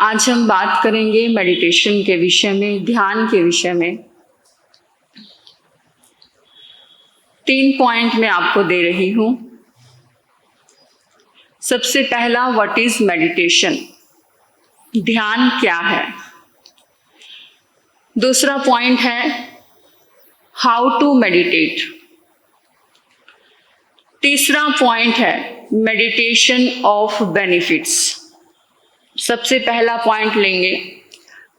आज हम बात करेंगे मेडिटेशन के विषय में, ध्यान के विषय में। 3 पॉइंट मैं आपको दे रही हूं। सबसे पहला, व्हाट इज मेडिटेशन, ध्यान क्या है। दूसरा पॉइंट है हाउ टू मेडिटेट। तीसरा पॉइंट है मेडिटेशन ऑफ बेनिफिट्स। सबसे पहला पॉइंट लेंगे,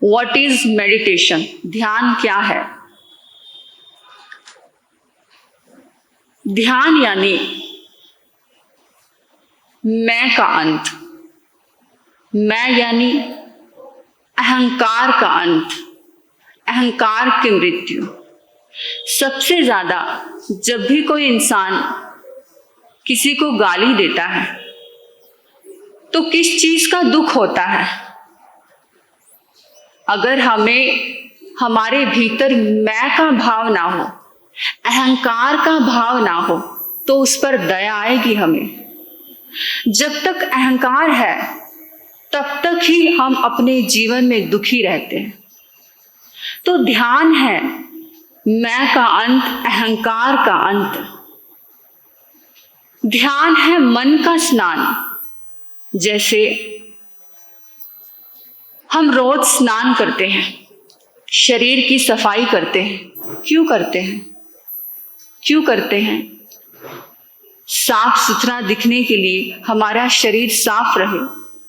व्हाट इज मेडिटेशन, ध्यान क्या है। ध्यान यानी मैं का अंत, मैं यानी अहंकार का अंत, अहंकार की मृत्यु। सबसे ज्यादा जब भी कोई इंसान किसी को गाली देता है तो किस चीज का दुख होता है। अगर हमें हमारे भीतर मैं का भाव ना हो, अहंकार का भाव ना हो, तो उस पर दया आएगी हमें। जब तक अहंकार है तब तक ही हम अपने जीवन में दुखी रहते हैं। तो ध्यान है मैं का अंत, अहंकार का अंत। ध्यान है मन का स्नान। जैसे हम रोज स्नान करते हैं, शरीर की सफाई करते हैं। क्यों करते हैं? क्यों करते हैं? साफ सुथरा दिखने के लिए, हमारा शरीर साफ रहे,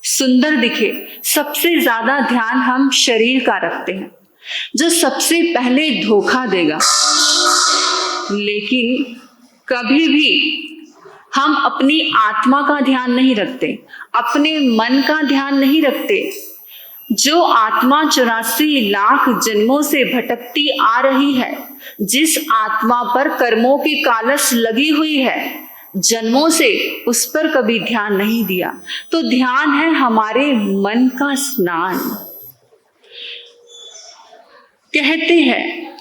सुंदर दिखे। सबसे ज्यादा ध्यान हम शरीर का रखते हैं, जो सबसे पहले धोखा देगा। लेकिन कभी भी हम अपनी आत्मा का ध्यान नहीं रखते, अपने मन का ध्यान नहीं रखते। जो आत्मा 84 लाख जन्मों से भटकती आ रही है, जिस आत्मा पर कर्मों की कालस लगी हुई है जन्मों से, उस पर कभी ध्यान नहीं दिया। तो ध्यान है हमारे मन का स्नान। कहते हैं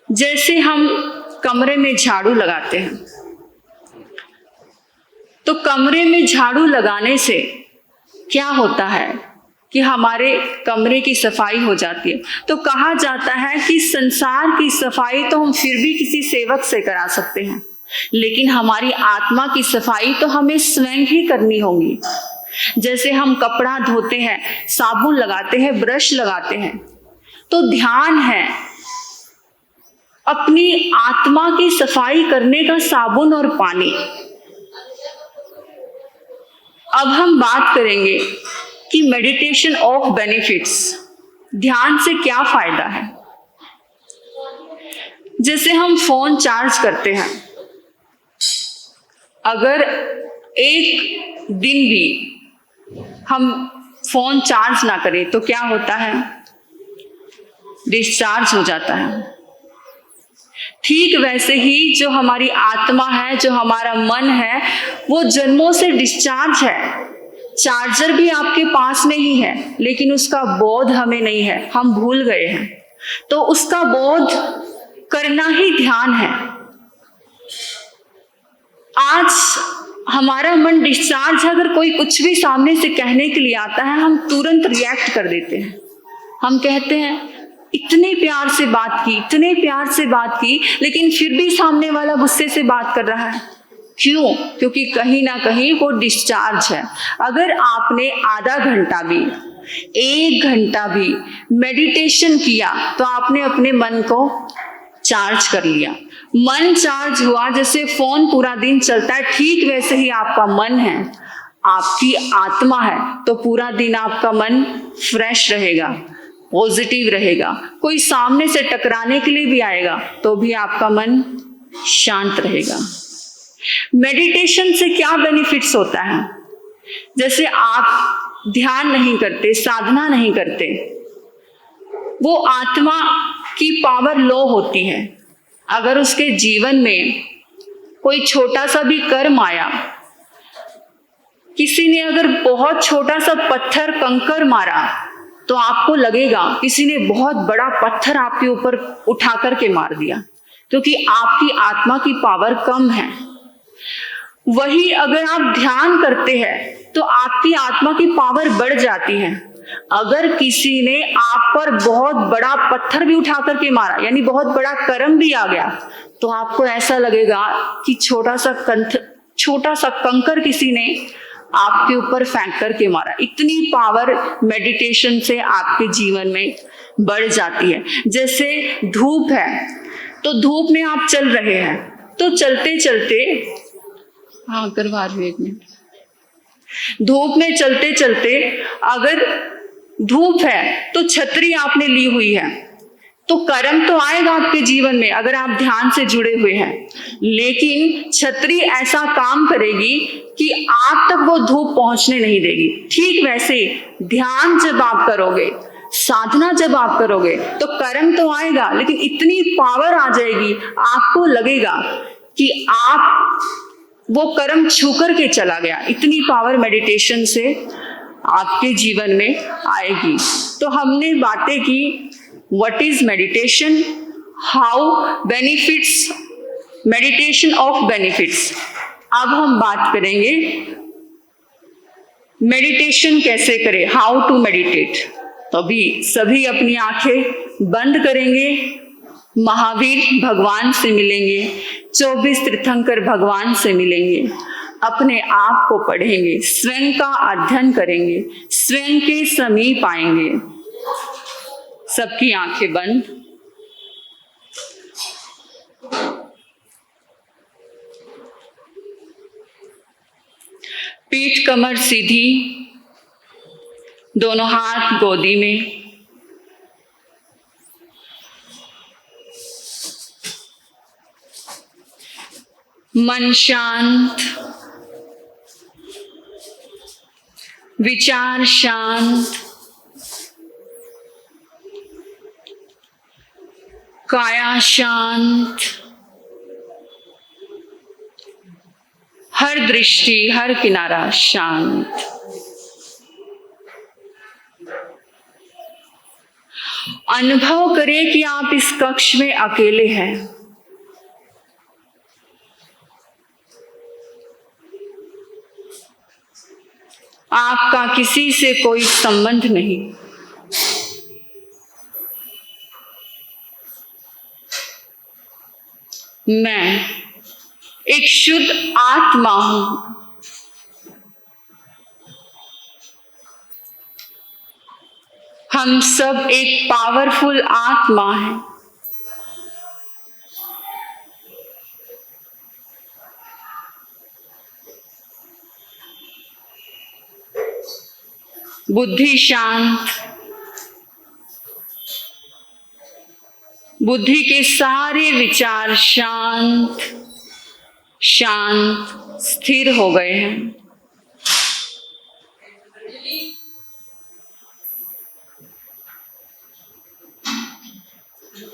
जैसे हम कमरे में झाड़ू लगाते हैं, तो कमरे में झाड़ू लगाने से क्या होता है कि हमारे कमरे की सफाई हो जाती है। तो कहा जाता है कि संसार की सफाई तो हम फिर भी किसी सेवक से करा सकते हैं, लेकिन हमारी आत्मा की सफाई तो हमें स्वयं ही करनी होगी। जैसे हम कपड़ा धोते हैं, साबुन लगाते हैं, ब्रश लगाते हैं, तो ध्यान है अपनी आत्मा की सफाई करने का साबुन और पानी। अब हम बात करेंगे कि मेडिटेशन ऑफ बेनिफिट्स, ध्यान से क्या फायदा है। जैसे हम फोन चार्ज करते हैं, अगर एक दिन भी हम फोन चार्ज ना करें तो क्या होता है? डिस्चार्ज हो जाता है। ठीक वैसे ही जो हमारी आत्मा है, जो हमारा मन है, वो जन्मों से डिस्चार्ज है। चार्जर भी आपके पास में ही है, लेकिन उसका बोध हमें नहीं है, हम भूल गए हैं। तो उसका बोध करना ही ध्यान है। आज हमारा मन डिस्चार्ज है, अगर कोई कुछ भी सामने से कहने के लिए आता है, हम तुरंत रिएक्ट कर देते हैं। हम कहते हैं इतने प्यार से बात की, इतने प्यार से बात की, लेकिन फिर भी सामने वाला गुस्से से बात कर रहा है। क्यों? क्योंकि कहीं ना कहीं वो डिस्चार्ज है। अगर आपने आधा घंटा भी, 1 घंटा भी मेडिटेशन किया तो आपने अपने मन को चार्ज कर लिया। मन चार्ज हुआ, जैसे फोन पूरा दिन चलता है, ठीक वैसे ही आपका मन है, आपकी आत्मा है, तो पूरा दिन आपका मन फ्रेश रहेगा, पॉजिटिव रहेगा। कोई सामने से टकराने के लिए भी आएगा तो भी आपका मन शांत रहेगा। मेडिटेशन से क्या बेनिफिट्स होता है? जैसे आप ध्यान नहीं करते, साधना नहीं करते, वो आत्मा की पावर लो होती है। अगर उसके जीवन में कोई छोटा सा भी कर्म आया, किसी ने अगर बहुत छोटा सा पत्थर, कंकर मारा, तो आपको लगेगा किसी ने बहुत बड़ा पत्थर आपके ऊपर उठा करके मार दिया, क्योंकि आपकी आत्मा की पावर कम है। वही अगर आप ध्यान करते हैं तो आपकी आत्मा की पावर बढ़ जाती है। अगर किसी ने आप पर बहुत बड़ा पत्थर भी उठा करके मारा, यानी बहुत बड़ा कर्म भी आ गया, तो आपको ऐसा लगेगा कि छोटा सा कंकर किसी ने आपके ऊपर फेंक करके मारा। इतनी पावर मेडिटेशन से आपके जीवन में बढ़ जाती है। जैसे धूप है, तो धूप में आप चल रहे हैं, तो चलते चलते, हाँ करवा रही हूँ 1 मिनट, धूप में चलते चलते अगर धूप है तो छतरी आपने ली हुई है, तो कर्म तो आएगा आपके जीवन में अगर आप ध्यान से जुड़े हुए हैं, लेकिन छतरी ऐसा काम करेगी कि आप तक वो धूप पहुंचने नहीं देगी। ठीक वैसे ध्यान जब आप करोगे, साधना जब आप करोगे, तो कर्म तो आएगा, लेकिन इतनी पावर आ जाएगी, आपको लगेगा कि आप वो कर्म छू करके चला गया। इतनी पावर मेडिटेशन से आपके जीवन में आएगी। तो हमने बातें की, what is meditation, how benefits, meditation of benefits. अब हम बात करेंगे मेडिटेशन कैसे करें, हाउ टू मेडिटेट। तो अभी सभी अपनी आंखें बंद करेंगे, महावीर भगवान से मिलेंगे, 24 तीर्थंकर भगवान से मिलेंगे, अपने आप को पढ़ेंगे, स्वयं का अध्ययन करेंगे, स्वयं के समीप आएंगे। सबकी आंखें बंद। पीठ कमर सीधी, दोनों हाथ गोदी में। मन शांत, विचार शांत, काया शांत, हर दृष्टि, हर किनारा शांत। अनुभव करें कि आप इस कक्ष में अकेले हैं। आपका किसी से कोई संबंध नहीं। मैं एक शुद्ध आत्मा हूं। हम सब एक पावरफुल आत्मा हैं। बुद्धि शांत, बुद्धि के सारे विचार शांत शांत स्थिर हो गए हैं।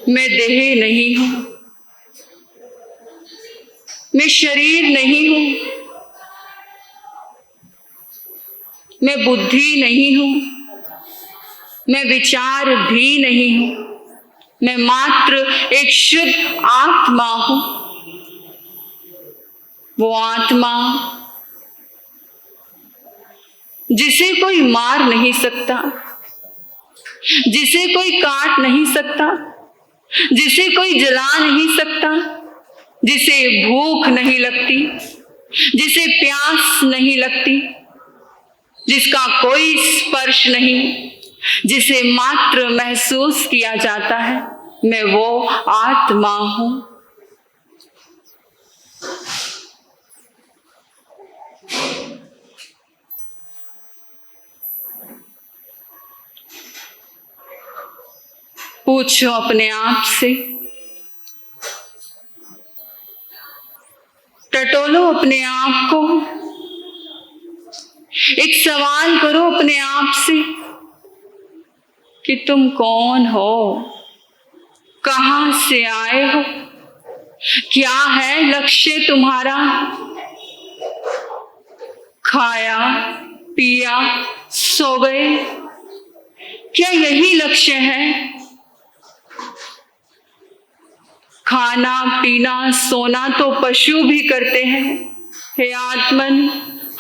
मैं देह नहीं हूं, मैं शरीर नहीं हूं, मैं बुद्धि नहीं हूं, मैं विचार भी नहीं हूं, मैं मात्र एक शुद्ध आत्मा हूं। वो आत्मा जिसे कोई मार नहीं सकता, जिसे कोई काट नहीं सकता, जिसे कोई जला नहीं सकता, जिसे भूख नहीं लगती, जिसे प्यास नहीं लगती, जिसका कोई स्पर्श नहीं, जिसे मात्र महसूस किया जाता है, मैं वो आत्मा हूं। पूछो अपने आप से, टटोलो अपने आप को, एक सवाल करो अपने आप से कि तुम कौन हो, कहां से आए हो, क्या है लक्ष्य तुम्हारा। खाया पिया सो गए, क्या यही लक्ष्य है। खाना पीना सोना तो पशु भी करते हैं, हे आत्मन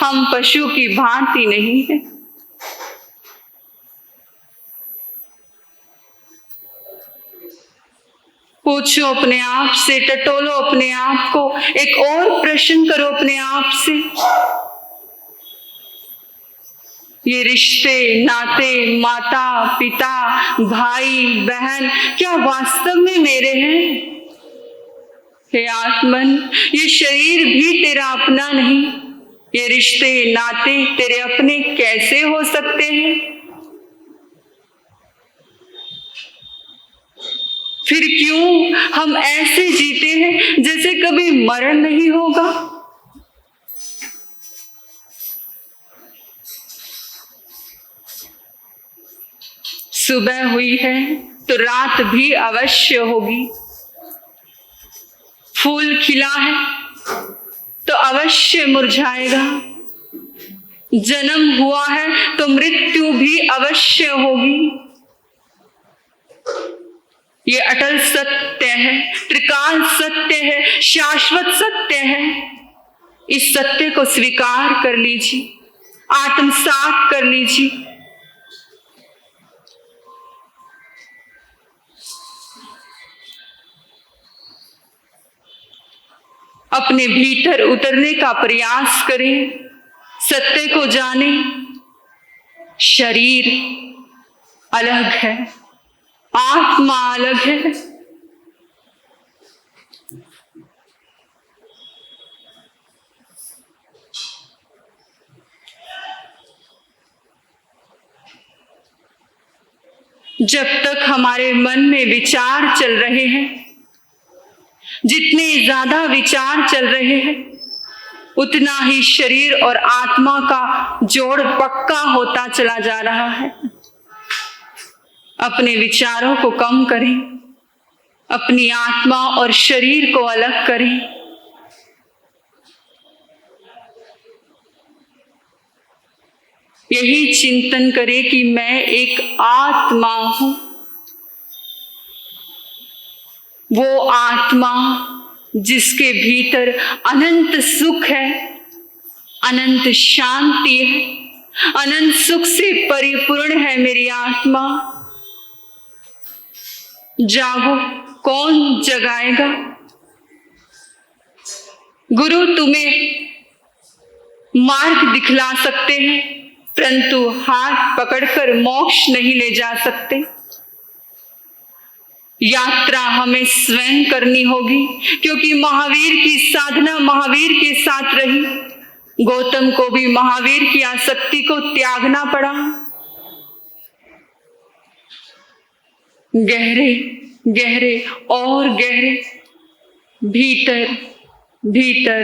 हम पशु की भांति नहीं है। पूछो अपने आप से, टटोलो अपने आप को, एक और प्रश्न करो अपने आप से, ये रिश्ते नाते, माता पिता भाई बहन, क्या वास्तव में मेरे हैं? हे आत्मन, ये शरीर भी तेरा अपना नहीं, ये रिश्ते नाते तेरे अपने कैसे हो सकते हैं? फिर क्यों हम ऐसे जीते हैं जैसे कभी मरण नहीं होगा? सुबह हुई है तो रात भी अवश्य होगी, फूल खिला है तो अवश्य मुरझाएगा, जन्म हुआ है तो मृत्यु भी अवश्य होगी। ये अटल सत्य है, त्रिकाल सत्य है, शाश्वत सत्य है। इस सत्य को स्वीकार कर लीजिए, आत्मसात कर लीजिए। अपने भीतर उतरने का प्रयास करें, सत्य को जाने। शरीर अलग है, आत्मा अलग है। जब तक हमारे मन में विचार चल रहे हैं, जितने ज्यादा विचार चल रहे हैं, उतना ही शरीर और आत्मा का जोड़ पक्का होता चला जा रहा है। अपने विचारों को कम करें, अपनी आत्मा और शरीर को अलग करें। यही चिंतन करें कि मैं एक आत्मा हूं। वो आत्मा जिसके भीतर अनंत सुख है, अनंत शांति है, अनंत सुख से परिपूर्ण है मेरी आत्मा। जागो, कौन जगाएगा? गुरु तुम्हें मार्ग दिखला सकते हैं, परंतु हाथ पकड़कर मोक्ष नहीं ले जा सकते। यात्रा हमें स्वयं करनी होगी, क्योंकि महावीर की साधना महावीर के साथ रही। गौतम को भी महावीर की आसक्ति को त्यागना पड़ा। गहरे गहरे और गहरे, भीतर भीतर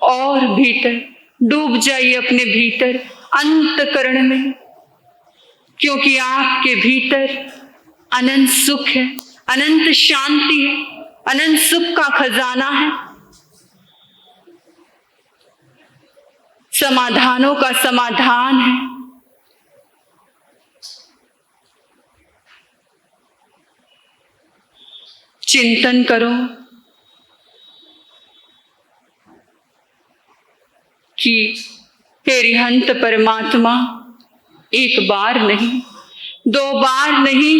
और भीतर डूब जाइए अपने भीतर, अंतकरण में, क्योंकि आपके भीतर अनंत सुख है, अनंत शांति है, अनंत सुख का खजाना है। समाधानों का समाधान है। चिंतन करो कि हे रिहंत परमात्मा, एक बार नहीं, 2 बार नहीं,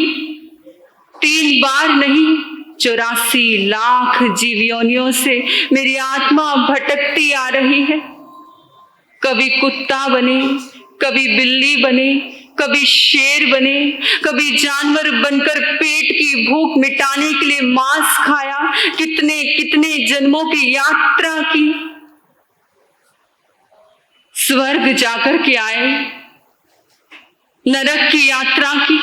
3 बार नहीं, 84 लाख जीवयोनियों से मेरी आत्मा भटकती आ रही है। कभी कुत्ता बने, कभी बिल्ली बने, कभी शेर बने, कभी जानवर बनकर पेट की भूख मिटाने के लिए मांस खाया, कितने कितने जन्मों की यात्रा की, स्वर्ग जाकर के आए, नरक की यात्रा की,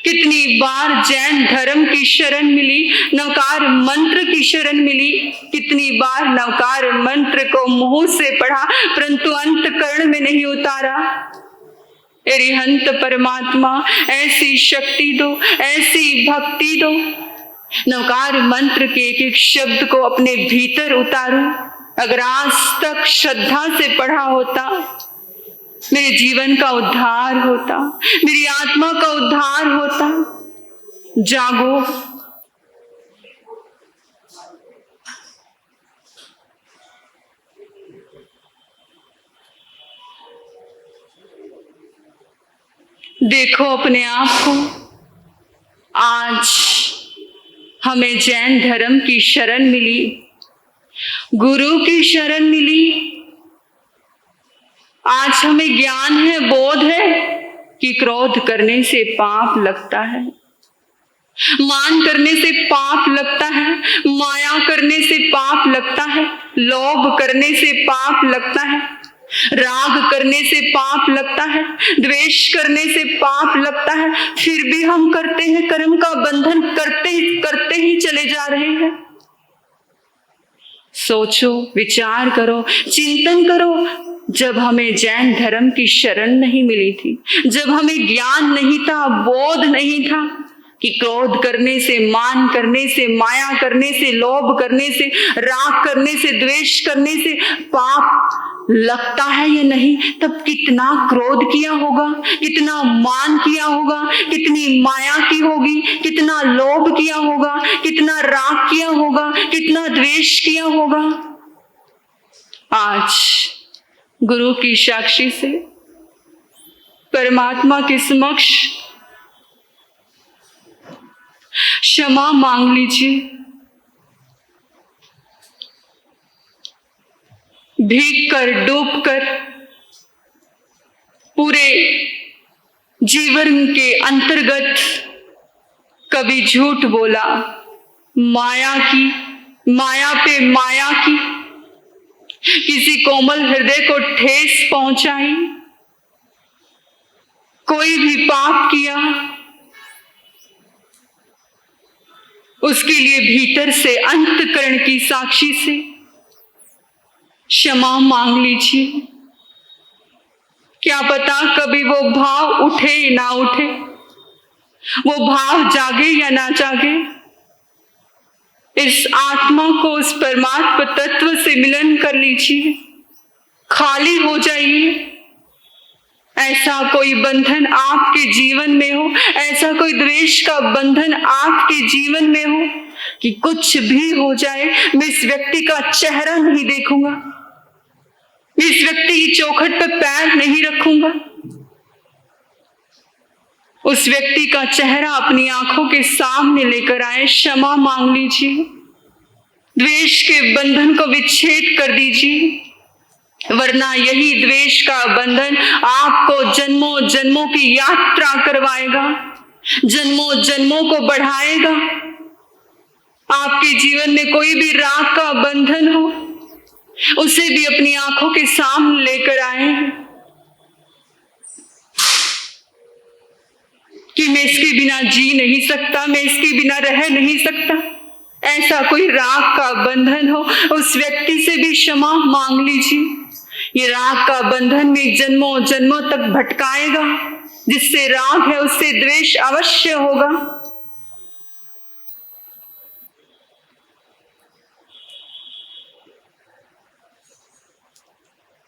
कितनी बार जैन धर्म की शरण मिली, नवकार मंत्र की शरण मिली, कितनी बार नवकार मंत्र को मुंह से पढ़ा, परंतु अंतकरण में नहीं उतारा। अरिहंत परमात्मा, ऐसी शक्ति दो, ऐसी भक्ति दो, नवकार मंत्र के एक एक शब्द को अपने भीतर उतारो। अगर आज तक श्रद्धा से पढ़ा होता, मेरे जीवन का उद्धार होता, मेरी आत्मा का उद्धार होता। जागो, देखो अपने आप को। आज हमें जैन धर्म की शरण मिली, गुरु की शरण मिली। आज हमें ज्ञान है, बोध है कि क्रोध करने से पाप लगता है, मान करने से पाप लगता है, माया करने से पाप लगता है, लोभ करने से पाप लगता है, राग करने से पाप लगता है, द्वेष करने से पाप लगता है। फिर भी हम करते हैं, कर्म का बंधन करते ही चले जा रहे हैं। सोचो, विचार करो, चिंतन करो। जब हमें जैन धर्म की शरण नहीं मिली थी, जब हमें ज्ञान नहीं था, बोध नहीं था कि क्रोध करने से, मान करने से, माया करने से, लोभ करने से, राग करने से, द्वेष करने से पाप लगता है या नहीं, तब कितना क्रोध किया होगा, कितना मान किया होगा, कितनी माया की होगी, कितना लोभ किया होगा, कितना राग किया होगा, कितना द्वेष किया होगा। आज गुरु की साक्षी से, परमात्मा के समक्ष क्षमा मांग लीजिए। भीग कर, डूब कर, पूरे जीवन के अंतर्गत कभी झूठ बोला, माया की, माया पे माया की, किसी कोमल हृदय को ठेस पहुंचाई, कोई भी पाप किया, उसके लिए भीतर से, अंतःकरण की साक्षी से क्षमा मांग लीजिए। क्या पता कभी वो भाव उठे या ना उठे, वो भाव जागे या ना जागे। इस आत्मा को उस परमात्मा तत्व से मिलन कर लीजिए, खाली हो जाइए। ऐसा कोई बंधन आपके जीवन में हो, ऐसा कोई द्वेष का बंधन आपके जीवन में हो कि कुछ भी हो जाए, मैं इस व्यक्ति का चेहरा नहीं देखूंगा, मैं इस व्यक्ति की चौखट पर पैर नहीं रखूंगा। उस व्यक्ति का चेहरा अपनी आंखों के सामने लेकर आए, क्षमा मांग लीजिए, द्वेष के बंधन को विच्छेद कर दीजिए, वरना यही द्वेष का बंधन आपको जन्मों जन्मों की यात्रा करवाएगा, जन्मों जन्मों को बढ़ाएगा। आपके जीवन में कोई भी राग का बंधन हो, उसे भी अपनी आंखों के सामने लेकर आए कि मैं इसके बिना जी नहीं सकता, मैं इसके बिना रह नहीं सकता। ऐसा कोई राग का बंधन हो, उस व्यक्ति से भी क्षमा मांग लीजिए। ये राग का बंधन में जन्मों जन्मों तक भटकाएगा। जिससे राग है उससे द्वेष अवश्य होगा।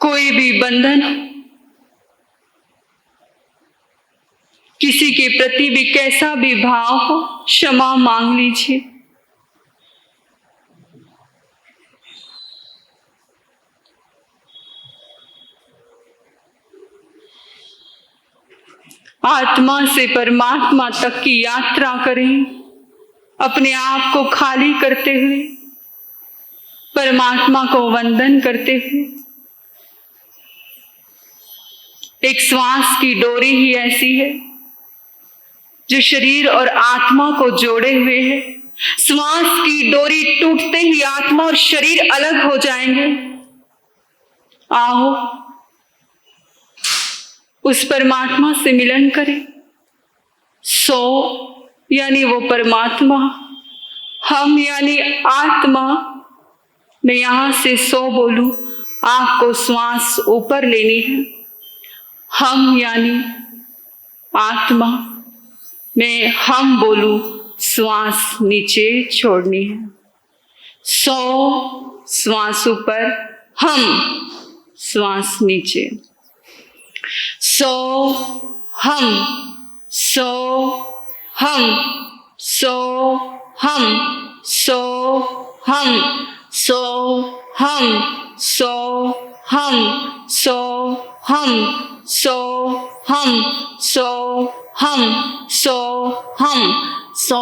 कोई भी बंधन, किसी के प्रति भी कैसा भी भाव हो, क्षमा मांग लीजिए। आत्मा से परमात्मा तक की यात्रा करें, अपने आप को खाली करते हुए, परमात्मा को वंदन करते हुए। एक श्वास की डोरी ही ऐसी है जो शरीर और आत्मा को जोड़े हुए है। श्वास की डोरी टूटते ही आत्मा और शरीर अलग हो जाएंगे। आओ उस परमात्मा से मिलन करें। सो यानी वो परमात्मा, हम यानी आत्मा। मैं यहां से सो बोलूं, आपको श्वास ऊपर लेनी है। हम यानी आत्मा, मैं हम बोलूं, श्वास नीचे छोड़नी है। सो श्वास ऊपर, हम श्वास नीचे। सो हम, सो हम, सो हम, सो हम, सो हम, सो हम, सो हम, सो हम, सो हम, सो हम, सो